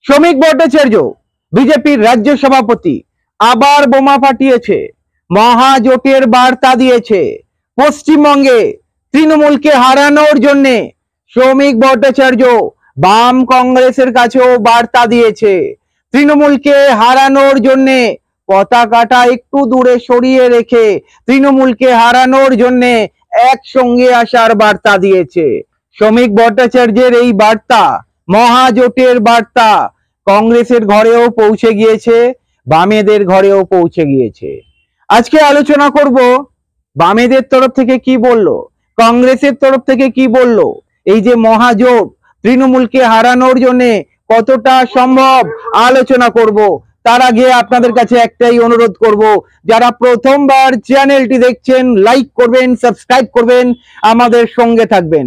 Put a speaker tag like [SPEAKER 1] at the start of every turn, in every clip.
[SPEAKER 1] শ্রমিক ভট্টাচার্য বিজেপির রাজ্য সভাপতি আবার বোমা ফাটিয়েছে, মহাজোটের বার্তা দিয়েছে। পশ্চিমবঙ্গে তৃণমূলকে হারানোর জন্য শ্রমিক ভট্টাচার্য বাম কংগ্রেসের কাছেও বার্তা দিয়েছে। তৃণমূলকে হারানোর জন্য পতাকাটা একটু দূরে সরিয়ে রেখে তৃণমূলকে হারানোর জন্য একসঙ্গে আসার বার্তা দিয়েছে। শ্রমিক ভট্টাচার্যের এই বার্তা, মহাজোটের বার্তা কংগ্রেসের ঘরেও পৌঁছে গিয়েছে, বামেদের ঘরেও পৌঁছে গিয়েছে। আজকে আলোচনা করব বামেদের তরফ থেকে কি বলল, কংগ্রেসের তরফ থেকে কি বলল, এই যে মহাজোট তৃণমূলকে হারানোর জন্য কতটা সম্ভব আলোচনা করব। তার আগে আপনাদের কাছে একটাই অনুরোধ করব, যারা প্রথমবার চ্যানেলটি দেখছেন লাইক করবেন, সাবস্ক্রাইব করবেন, আমাদের সঙ্গে থাকবেন।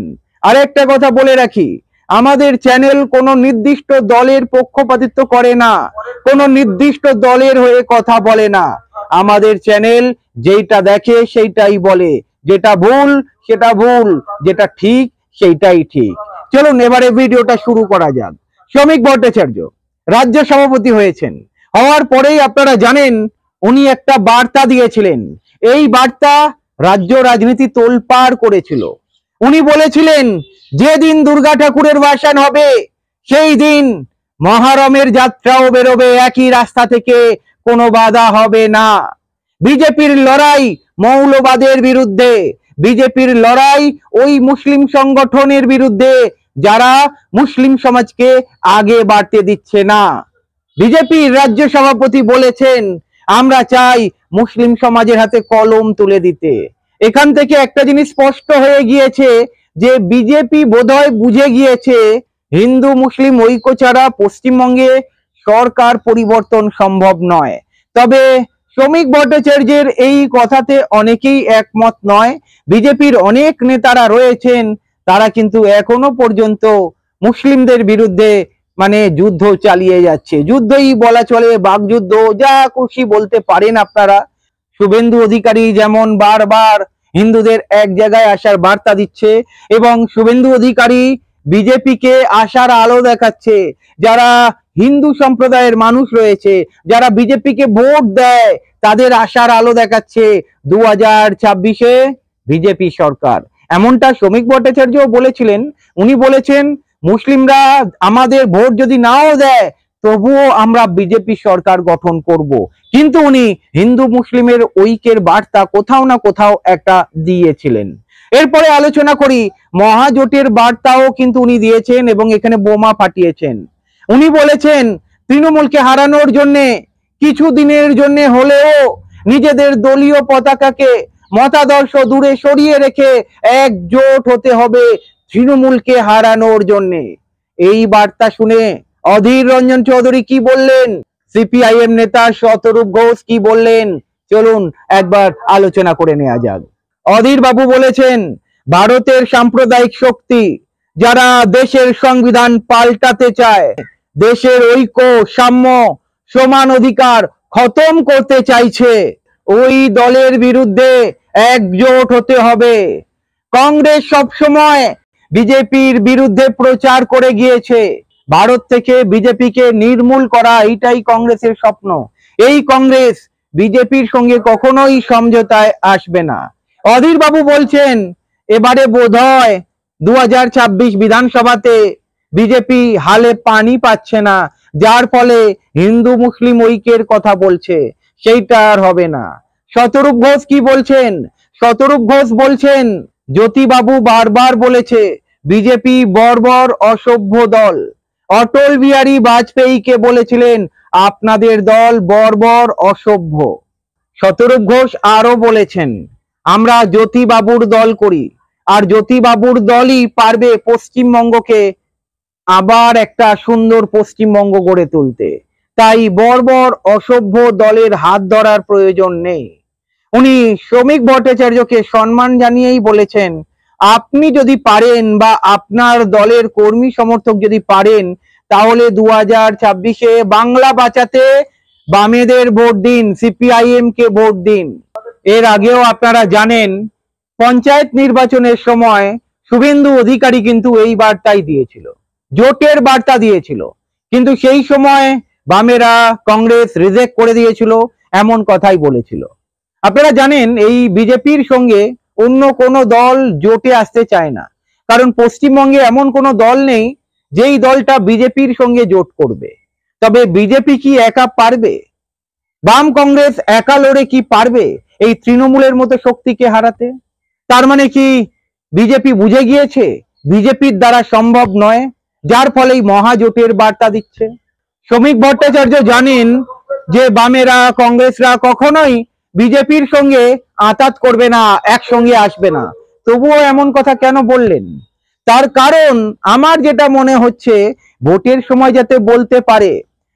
[SPEAKER 1] আরেকটা কথা বলে রাখি, আমাদের চ্যানেল কোনো নির্দিষ্ট দলের পক্ষপাতিত্ব করে না, কোনো নির্দিষ্ট দলের হয়ে কথা বলে না। আমাদের চ্যানেল যেটা দেখে সেইটাই বলে, যেটা ভুল সেটা ভুল, যেটা ঠিক সেইটাই ঠিক। চলুন এবারে ভিডিওটা শুরু করা যাক। শ্রমিক ভট্টাচার্য রাজ্য সভাপতি হয়েছেন, হওয়ার পরেই আপনারা জানেন উনি একটা বার্তা দিয়েছিলেন। এই বার্তা রাজ্য রাজনীতি তোলপাড় করেছিল। উনি বলেছিলেন যেদিন দুর্গা ঠাকুরের ভাসান হবে সেই দিন মহরমের যাত্রাও বেরোবে একই রাস্তা থেকে, কোনো বাধা হবে না। বিজেপির লড়াই মৌলবাদের বিরুদ্ধে, বিজেপির লড়াই ওই মুসলিম সংগঠনের বিরুদ্ধে যারা মুসলিম সমাজকে আগে বাড়তে দিচ্ছে না। বিজেপির রাজ্য সভাপতি বলেছেন আমরা চাই মুসলিম সমাজের হাতে কলম তুলে দিতে। এখান থেকে একটা জিনিস স্পষ্ট হয়ে গিয়েছে যে বিজেপি বোধহয় বুঝে গিয়েছে হিন্দু মুসলিম ঐক্য ছাড়া পশ্চিমবঙ্গে সরকার পরিবর্তন সম্ভব নয়। তবে শ্রমিক ভট্টাচার্যের এই কথাতে অনেকেই একমত নয়। বিজেপির অনেক নেতারা রয়েছেন, তারা কিন্তু এখনো পর্যন্ত মুসলিমদের বিরুদ্ধে যুদ্ধ চালিয়ে যাচ্ছে। যুদ্ধই বলা চলে, বাকযুদ্ধ, যা খুশি বলতে পারেন আপনারা। শুভেন্দু অধিকারী যেমন বারবার হিন্দুদের এক জায়গায় আসার বার্তা দিচ্ছে এবং শুভেন্দু অধিকারী বিজেপিকে আশার আলো দেখাচ্ছে। যারা হিন্দু সম্প্রদায়ের মানুষ রয়েছে, যারা বিজেপিকে ভোট দেয়, তাদের আশার আলো দেখাচ্ছে 2026-এ বিজেপি সরকার। এমনটা শ্রমিক ভট্টাচার্য বলেছিলেন। উনি বলেছেন মুসলিমরা আমাদের ভোট যদি নাও দেয় তবুও আমরা বিজেপি সরকার গঠন করব। কিন্তু উনি হিন্দু মুসলিমের ঐক্যের বার্তা কোথাও না কোথাও একটা দিয়েছিলেন। এরপরে আলোচনা করি, মহাজোটের বার্তাও কিন্তু উনি দিয়েছেন এবং এখানে বোমা ফাটিয়েছেন। উনি বলেছেন তৃণমূলকে হারানোর জন্য কিছু দিনের জন্য হলেও নিজেদের দলীয় পতাকাকে মতাদর্শ দূরে সরিয়ে রেখে একজোট হতে হবে তৃণমূলকে হারানোর জন্য। এই বার্তা শুনে অধীর রঞ্জন চৌধুরী কি বললেন, সিপিআইএম নেতা শতরূপ ঘোষ কি বললেন, চলুন একবার আলোচনা করে নেওয়া যাক। অধীর বাবু বলেছেন ভারতের সাম্প্রদায়িক শক্তি যারা দেশের সংবিধান পাল্টাতে চায়, দেশের ঐক্য, সাম্য, সমান অধিকার খতম করতে চাইছে, ওই দলের বিরুদ্ধে একজোট হতে হবে। কংগ্রেস সবসময় বিজেপির বিরুদ্ধে প্রচার করে গিয়েছে, ভারত থেকে বিজেপিকে নির্মূল করা এটাই কংগ্রেসের স্বপ্ন। এই কংগ্রেস বিজেপির সঙ্গে কখনোই সমঝোতায় আসবে না। অধীর বাবু বলছেন এবারে বোধহয় 2026 বিধানসভাতে বিজেপি হালে পানি পাচ্ছে না, যার ফলে হিন্দু মুসলিম ঐক্যের কথা বলছে, সেইটা আর হবে না। শতরূপ ঘোষ কি বলছেন, শতরূপ ঘোষ বলছেন জ্যোতিবাবু বারবার বলেছে বিজেপি বর্বর অসভ্য দল। অটল বিহারী বাজপেয়ীকে বলেছিলেন আপনাদের দল বর্বর অসভ্য। শতরূপ ঘোষ আরো বলেছেন আমরা জ্যোতিবাবুর দল করি, আর জ্যোতিবাবুর দলই পারবে পশ্চিমবঙ্গকে আবার একটা সুন্দর পশ্চিমবঙ্গ গড়ে তুলতে। তাই বর্বর অসভ্য দলের হাত ধরার প্রয়োজন নেই। উনি শ্রমিক ভট্টাচার্যকে সম্মান জানিয়েই বলেছেন আপনি যদি পারেন বা আপনার দলের কর্মী সমর্থক যদি পারেন তাহলে 2026-এ বাংলা বাঁচাতে বামেদের ভোট দিন, সিপিআইএম কে ভোট দিন। এর আগেও আপনারা জানেন পঞ্চায়েত নির্বাচনের সময় শুভেন্দু অধিকারী কিন্তু এই বার্তাই দিয়েছিল, জোটের বার্তা দিয়েছিল। কিন্তু সেই সময় বামেরা কংগ্রেস রিজেক্ট করে দিয়েছিল, এমন কথাই বলেছিল। আপনারা জানেন এই বিজেপির সঙ্গে অন্য কোনো দল জোটে আসতে চায় না, কারণ পশ্চিমবঙ্গে এমন কোনো দল নেই যেই দলটা বিজেপির সঙ্গে জোট করবে। তবে বিজেপি কি একা পারবে? বাম কংগ্রেস একা লড়ে কি পারবে এই তৃণমূলের মতো শক্তিকে হারাতে? তার মানে কি বিজেপি বুঝে গিয়েছে বিজেপির দ্বারা সম্ভব নয়, যার ফলে মহাজোটের বার্তা দিচ্ছে? শ্রমিক ভট্টাচার্য জানেন যে বামেরা কংগ্রেসরা কখনোই বিজেপির সঙ্গে আঁতাত করবে না, একসঙ্গে আসবে না, তবুও এমন কথা কেন বললেন? তার কারণ আমার যেটা মনে হচ্ছে, ভোটের সময় যাতে বলতে পারে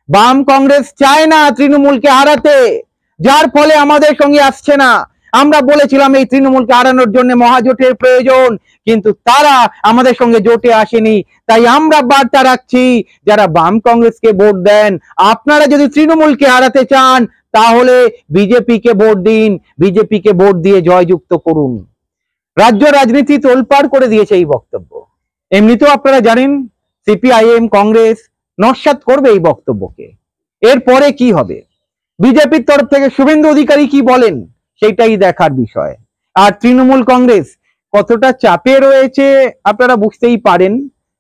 [SPEAKER 1] বাম কংগ্রেস চায় না তৃণমূলকে হারাতে, যার ফলে আমাদের সঙ্গে আসছে না। আমরা বলেছিলাম এই তৃণমূলকে হারানোর জন্য মহাজোটের প্রয়োজন, কিন্তু তারা আমাদের সঙ্গে জোটে আসেনি। তাই আমরা বার্তা রাখছি, যারা বাম কংগ্রেসকে ভোট দেন, আপনারা যদি তৃণমূলকে হারাতে চান তাহলে বিজেপিকে ভোট দিন, বিজেপিকে ভোট দিয়ে জয়যুক্ত করুন। রাজ্য রাজনীতি তোলপাড় করে দিয়েছে এই বক্তব্য। এমনিতেও আপনারা জানেন সিপিআইএম কংগ্রেস নস্যাৎ করবে এই বক্তব্যকে। এরপরে কি হবে, বিজেপির তরফ থেকে শুভেন্দু অধিকারী কি বলেন সেটাই দেখার বিষয়। আর তৃণমূল কংগ্রেস কতটা চাপে রয়েছে আপনারা বুঝতেই পারেন।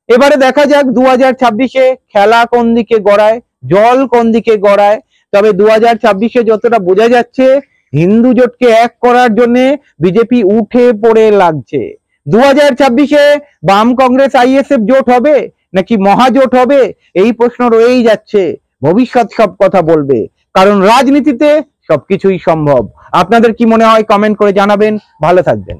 [SPEAKER 1] এবারে দেখা যাক 2026-এ খেলা কোন দিকে গড়ায়, জল কোন দিকে গড়ায়। তবে 2026-এ যতটা বোঝা যাচ্ছে হিন্দু জোটকে এক করার জন্য বিজেপি উঠে পড়ে লাগছে। 2026-এ বাম কংগ্রেস আইএসএফ জোট হবে নাকি মহাজোট হবে, এই প্রশ্ন রয়েই যাচ্ছে। ভবিষ্যৎ সব কথা বলবে, কারণ রাজনীতিতে সবকিছুই সম্ভব। আপনাদের কি মনে হয় কমেন্ট করে জানাবেন। ভালো থাকবেন।